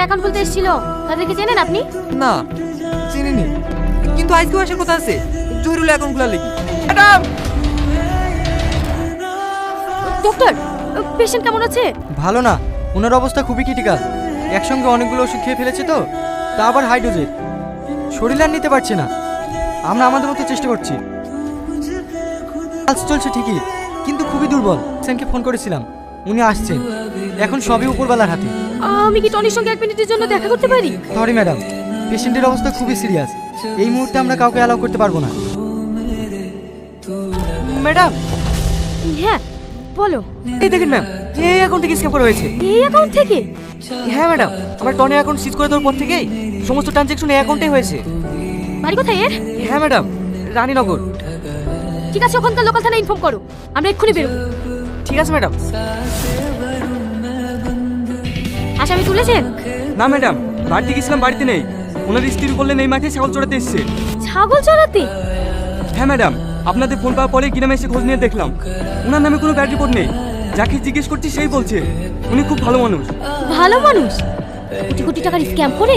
Account খুলতে এসেছিল তাদেরকে চেনেন আপনি? না চিনিনি, কিন্তু আজকেও আসার কথা আছে জহিরুল অ্যাকাউন্ট খোলার লেগে। ম্যাডাম! ডক্টর, পেশেন্ট কেমন আছে? ভালো না, ওনার অবস্থা খুবই ক্রিটিক্যাল। একসঙ্গে অনেকগুলো ওষুধ খেয়ে ফেলেছে তো, তা আবার হাই ডোজের। শরীর আর নিতে পারছে না। আমরা আমাদের মতো চেষ্টা করছি। কাজ চলছে ঠিকই, কিন্তু খুবই দুর্বল। স্যারকে ফোন করেছিলাম, উনি আসছেন। এখন সবই উপরবেলার হাতে। আমি কি টনির সঙ্গে 1 মিনিটের জন্য দেখা করতে পারি? সরি ম্যাডাম, পেশেন্টের অবস্থা খুবই সিরিয়াস। এই মুহূর্তে আমরা কাউকে অ্যালাউ করতে পারবো না। ম্যাডাম হ্যাঁ বলো। এই দেখেন ম্যাম, এই অ্যাকাউন্ট থেকে স্ক্যাম করা হয়েছে। এই অ্যাকাউন্ট থেকে? হ্যাঁ ম্যাডাম, আমার টনের অ্যাকাউন্ট সিজ করে দেওয়ার পর থেকেই সমস্ত ট্রানজ্যাকশন এই অ্যাকাউন্টে হয়েছে। বাড়ি কোথায় এর? হ্যাঁ ম্যাডাম, রানীনগর। ঠিক আছে, ওখানকার লোকাল থানায় ইনফর্ম করো, আমরা এক্ষুনি বেরোবো। ঠিক আছে ম্যাডাম। আসামি তুলেছেন? না ম্যাডাম, বাড়িতে গেছিলাম, বাড়িতে নেই। ওনার স্ত্রী বললেন এই মাঠে ছাগল চড়াতে এসছে। ছাগল চড়াতে? হ্যাঁ ম্যাডাম, আপনাদের ফোন পাওয়ার পরে গ্রামে এসে খোঁজ নিয়ে দেখলাম ওনার নামে কোনো ব্যাড রিপোর্ট নেই। যাকে জিজ্ঞেস করছি সেই বলছে উনি খুব ভালো মানুষ। ভালো মানুষ? কোটি কোটি টাকার স্ক্যাম করে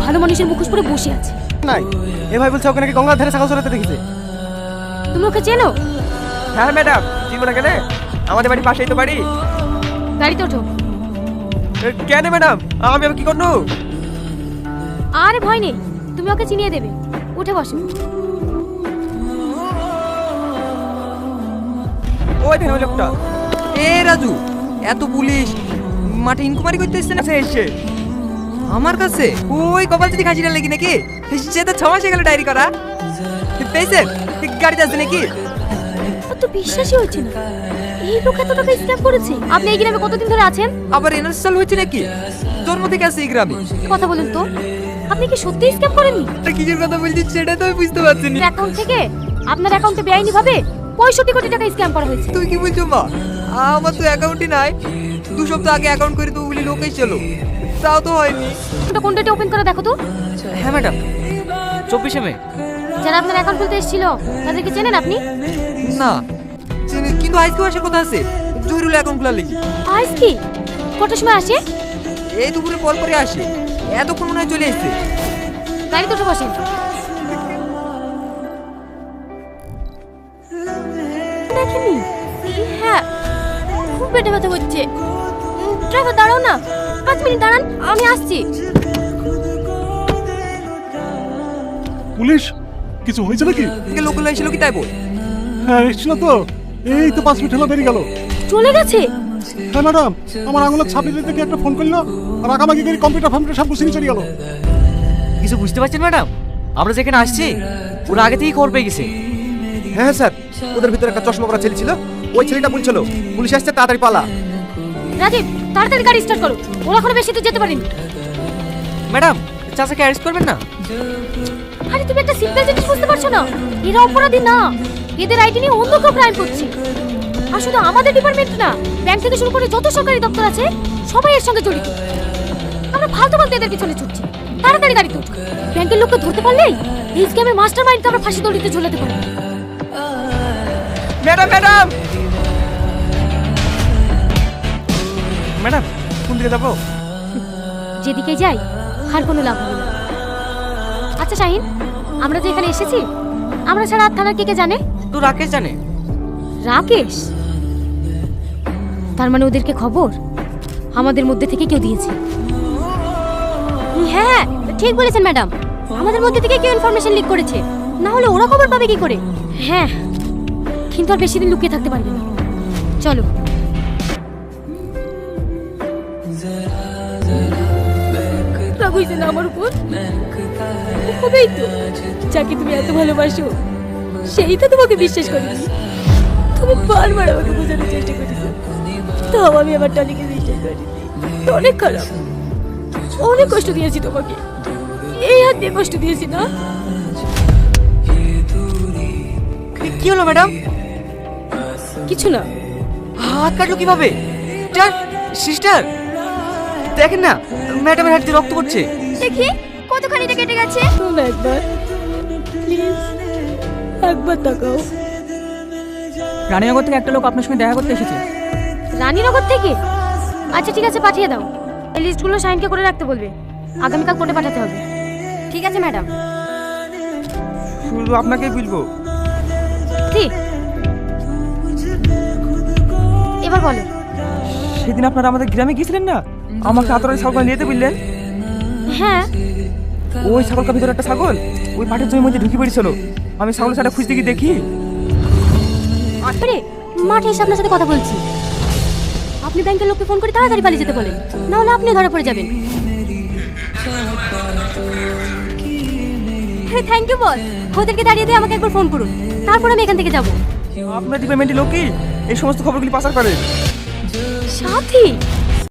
ভালো মানুষের মুখোশ পরে বসে আছে। নাই, এ ভাই বলছে ওকে নাকি গঙ্গার ধারে ছাগল চড়াতে দেখেছে। তুমি ওকে চেনো? হ্যাঁ ম্যাডাম, চিনবো না কেন? আমাদের বাড়ির পাশেই তো বাড়ি। গাড়িতে ওঠো। কেন ম্যাডাম, আমি কি করবো? আরে ভয় নেই, তুমি ওকে চিনিয়ে দেবে। উঠে বসো। ওই দেখো লোকটা। এ রাজু, এত পুলিশ মাঠে ইনকোয়ারি করতে এসছে না? এসছে আমার কাছে। ওই কপাল যদি খাসিটা লেগে নাকি? সে তো 6 মাসে গেল ডায়েরি করা। পেয়েছেন গাড়িতে আসছে নাকি? আর তো বিশ্বাসই হচ্ছে না এই লোক এত টাকা স্ক্যাম করেছে। আপনি এই গ্রামে কতদিন ধরে আছেন? আবার এনআরসি চালু হচ্ছে নাকি? জন্ম থেকে আছে এই গ্রামে। কথা বলেন তো, আপনি কি সত্যি স্ক্যাম করেননি? কিসের কথা বলছিস সেটা তো আমি বুঝতে পারছি না। অ্যাকাউন্ট থেকে আপনার অ্যাকাউন্টে বেআইনি ভাবে 65 কোটি টাকা স্ক্যাম করা হয়েছে। তুই কি বলছো মা? আমার তো অ্যাকাউন্টই নাই। 2 সপ্তাহ আগে অ্যাকাউন্ট করে তো বলি লোক এসেছিল, তাও তো হয়নি। ওটা কোন ডেটে ওপেন করে দেখো তো। হ্যাঁ ম্যাডাম, 24 মে। যারা আপনার অ্যাকাউন্ট খুলতে এসেছিল তাদেরকে চেনেন আপনি? না চিনি, কিন্তু আজকেও আসার কথা আছে জহিরুল অ্যাকাউন্ট খোলার লেগে। আজ কি কটার সময় আসে? এই দুপুরে পর পরে আসে, এতক্ষণ মনে হয় চলে এসছে। গাড়িতে উঠে বসেন। দেখেনি? হ্যাঁ, খুব পেটে ব্যথা হচ্ছে। ড্রাইভার দাঁড়াও না, 5 মিনিট দাঁড়ান, আমি আসছি। পুলিশ কিছু হয়েছে নাকি? লোকাল এসেছিল কি তাই বল? হ্যাঁ এসেছিল তো, এই তো 5 মিনিট হলো বেরিয়ে গেল। চলে গেছে? হ্যাঁ ম্যাডাম, আমার আঙুলের ছাপ দিতে থেকে একটা ফোন করলো, আর আগামাগি করে কম্পিউটার সব গুছিয়ে চলে গেল। কিছু বুঝতে পারছেন ম্যাডাম? আমরা যেখানে আসছি ওরা আগে থেকেই খবর পেয়ে গেছে। হ্যাঁ স্যার, ওদের ভিতরে একটা চশমা পরা ছেলে ছিল, ওই ছেলেটা বলছিল পুলিশ আসছে, তাড়াতাড়ি পালা। রাজীব, তাড়াতাড়ি গাড়ি স্টার্ট করো, ওরা এখনো বেশি দূর যেতে পারেনি। ম্যাডাম, চাচাকে অ্যারেস্ট করবেন না? আরে তুমি একটা সিম্পল জিনিস বুঝতে পারছো না? এরা অপরাধী না, এদের আইডি নিয়ে অন্য কেউ ক্রাইম করছে। আর শুধু আমাদের ডিপার্টমেন্ট না, ব্যাংক থেকে শুরু করে যত সরকারি দপ্তর আছে সবাই এর সঙ্গে জড়িত। আমরা ফালতু ফালতু এদের পিছনে ছুটছি। তাড়াতাড়ি গাড়িতে ওঠো, ব্যাংকের লোককে ধরতে পারলেই এই স্ক্যামের মাস্টার মাইন্ডকে আমরা ফাঁসি দড়িতে ঝোলাতে পারি। ম্যাডাম ম্যাডাম ম্যাডাম, কোন দিকে যাবো? যেদিকে যাই আর কোনো লাভ হবে না। আচ্ছা শাহিন, আমরা যে এখানে এসেছি, আমরা ছাড়া আর থানার কে জানে? তো রাকেশ জানে। রাকেশ? তার মানে ওদেরকে খবর আমাদের মধ্যে থেকে কেউ দিয়েছে। হ্যাঁ ঠিক বলেছেন ম্যাডাম, আমাদের মধ্যে থেকে কেউ ইনফরমেশন লিক করেছে, না হলে ওরা খবর পাবে কি করে? হ্যাঁ, কিন্তু আর বেশি দিন লুকিয়ে থাকতে পারবে না। চলো। রাগ হয়েছে না আমার উপর? হবেই তো, যাকে তুমি এত ভালোবাসো সেই তো তোমাকে বিশ্বাস করেনি। তুমি বারবার আমাকে বোঝানোর চেষ্টা করেছো, তাও আমি আমার টনিকে বিশ্বাস করিনি। অনেক খারাপ, অনেক কষ্ট দিয়েছি তোমাকে, এই হাত দিয়ে কষ্ট দিয়েছি না? কি হলো ম্যাডাম? কিছু না। হাত কাটলো কিভাবে? সিস্টার দেখেন না, ম্যাডামের হাত দিয়ে রক্ত পড়ছে। দেখি কতখানিটা কেটে গেছে। একবার প্লিজ, একবার তাকাও। রানীনগর থেকে একটা লোক আপনার সঙ্গে দেখা করতে এসেছে। রানীনগর থেকে? আচ্ছা ঠিক আছে, পাঠিয়ে দাও। এই লিস্টগুলো সাইনকে করে রাখতে বলবে, আগামীকাল কোর্টে পাঠাতে হবে। ঠিক আছে ম্যাডাম। শুধু আপনাকেই বলবো। ঠিক, এবার বলো। সেদিন আপনারা আমাদের গ্রামে গিয়েছিলেন না, আমাকে আতরের ছাগল নিয়ে যেতে বললেন। হ্যাঁ, ওই ছাগলটার ভিতরে একটা ছাগল ওই পাটের জমির মধ্যে ঢুকে পড়েছিল। আমি ছাগল ছাড়া খুঁজতে গিয়ে দেখি আরে মাঠে এসে আপনার সাথে কথা বলছি। আপনি ব্যাংকের লোককে ফোন করে তাড়াতাড়ি পালিয়ে যেতে বলেন, না হলে আপনি ধরা পড়ে যাবেন। Thank you boss. ওদেরকে দাঁড়িয়ে দিয়ে আমাকে একবার ফোন করুন, তারপর আমি এখান থেকে যাব। আপনার ডিপার্টমেন্টের লোকই এই সমস্ত খবরগুলি পাচার করে। সাথী